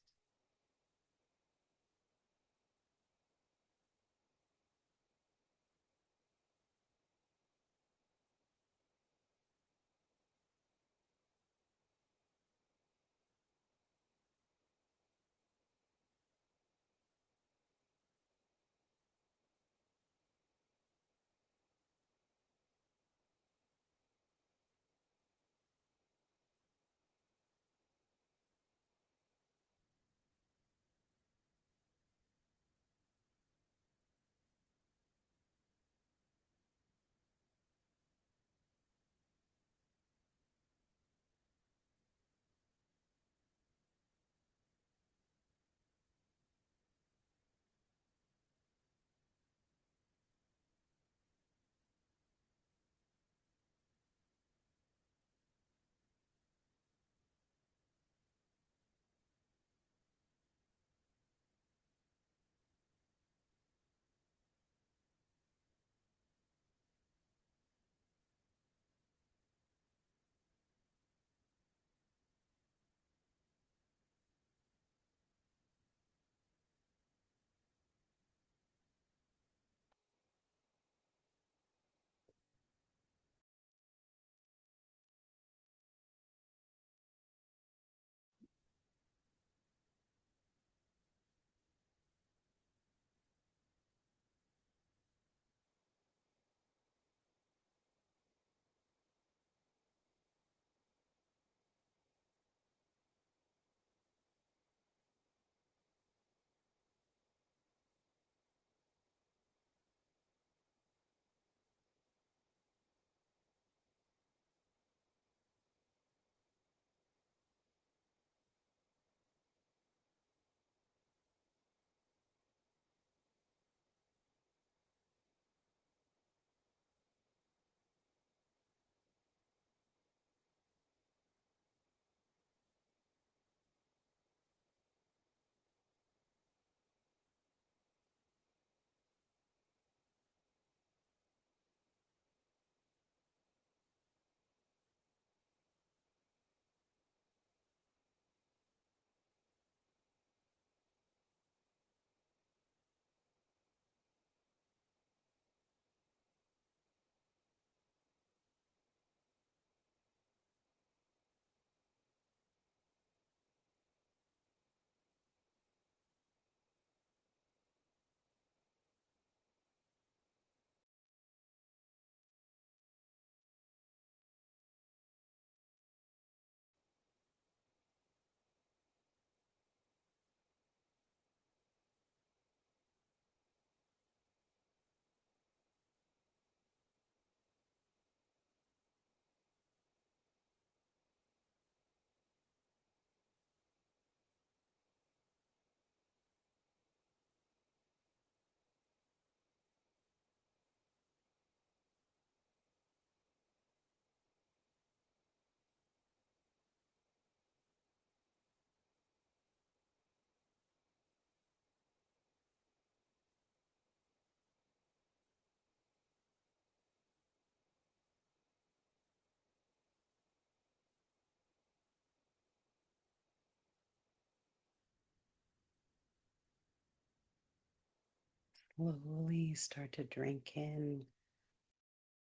Slowly start to drink in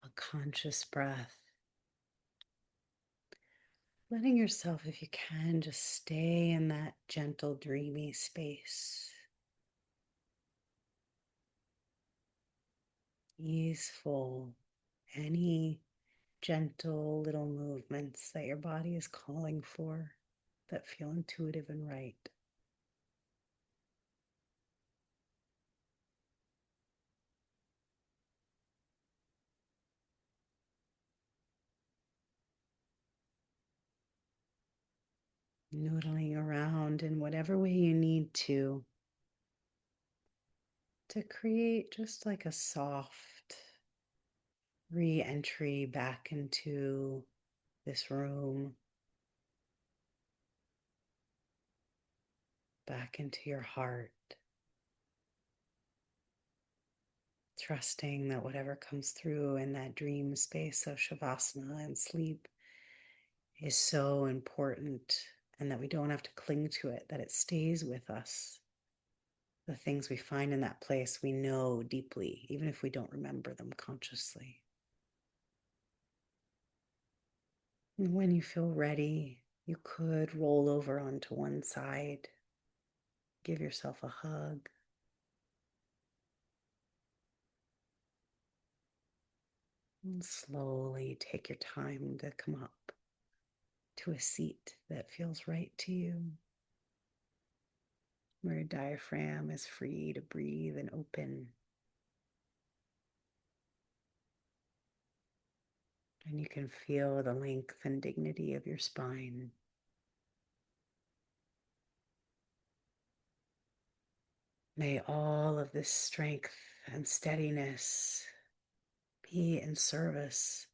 a conscious breath, letting yourself, if you can, just stay in that gentle, dreamy space. Easeful, any gentle little movements that your body is calling for that feel intuitive and right. Noodling around in whatever way you need to create just like a soft re-entry back into this room, back into your heart, trusting that whatever comes through in that dream space of Shavasana and sleep is so important, and that we don't have to cling to it, that it stays with us. The things we find in that place we know deeply, even if we don't remember them consciously. And when you feel ready, you could roll over onto one side, give yourself a hug, and slowly take your time to come up to a seat that feels right to you, where your diaphragm is free to breathe and open. And you can feel the length and dignity of your spine. May all of this strength and steadiness be in service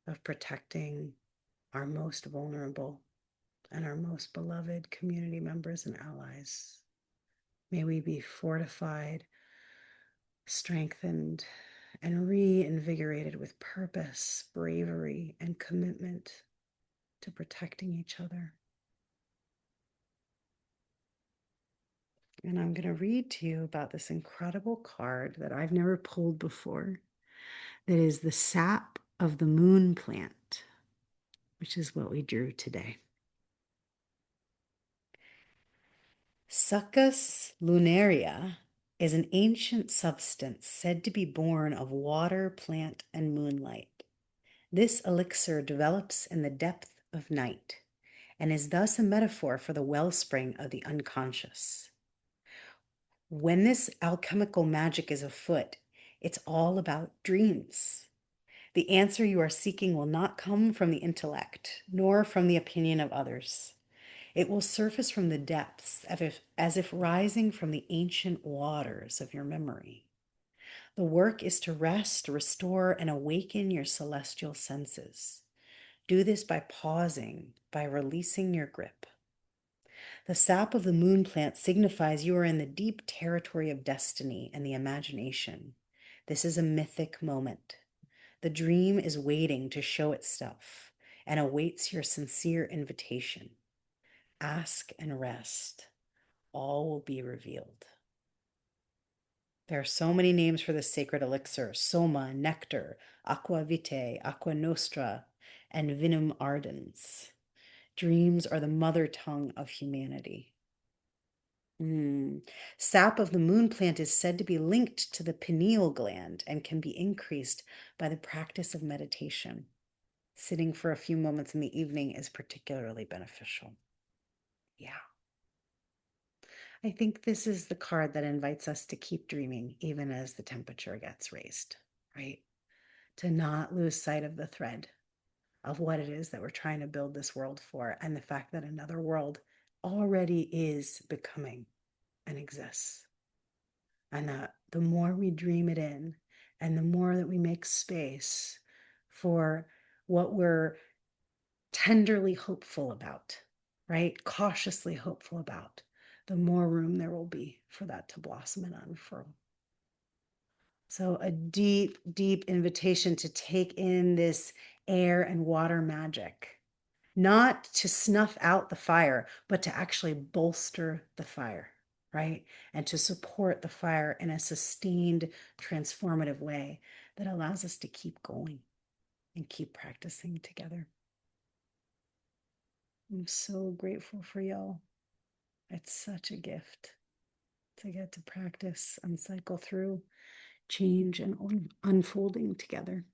of protecting our most vulnerable and our most beloved community members and allies. May we be fortified, strengthened, and reinvigorated with purpose, bravery, and commitment to protecting each other. And I'm going to read to you about this incredible card that I've never pulled before, that is the sap of the moon plant, which is what we drew today. Succus lunaria is an ancient substance said to be born of water, plant, and moonlight. This elixir develops in the depth of night and is thus a metaphor for the wellspring of the unconscious. When this alchemical magic is afoot, it's all about dreams. The answer you are seeking will not come from the intellect, nor from the opinion of others. It will surface from the depths, as if rising from the ancient waters of your memory. The work is to rest, restore, and awaken your celestial senses. Do this by pausing, by releasing your grip. The sap of the moon plant signifies you are in the deep territory of destiny and the imagination. This is a mythic moment. The dream is waiting to show itself and awaits your sincere invitation. Ask and rest. All will be revealed. There are so many names for this sacred elixir: soma, nectar, aqua vitae, aqua nostra, and vinum ardens. Dreams are the mother tongue of humanity. Sap of the moon plant is said to be linked to the pineal gland and can be increased by the practice of meditation. Sitting for a few moments in the evening is particularly beneficial. Yeah. I think this is the card that invites us to keep dreaming even as the temperature gets raised, right? To not lose sight of the thread of what it is that we're trying to build this world for, and the fact that another world already is becoming and exists. And that the more we dream it in, and the more that we make space for what we're tenderly hopeful about, right? Cautiously hopeful about, the more room there will be for that to blossom and unfurl. So, a deep, deep invitation to take in this air and water magic, not to snuff out the fire, but to actually bolster the fire, right? And to support the fire in a sustained, transformative way that allows us to keep going and keep practicing together. I'm so grateful for y'all. It's such a gift to get to practice and cycle through change and unfolding together.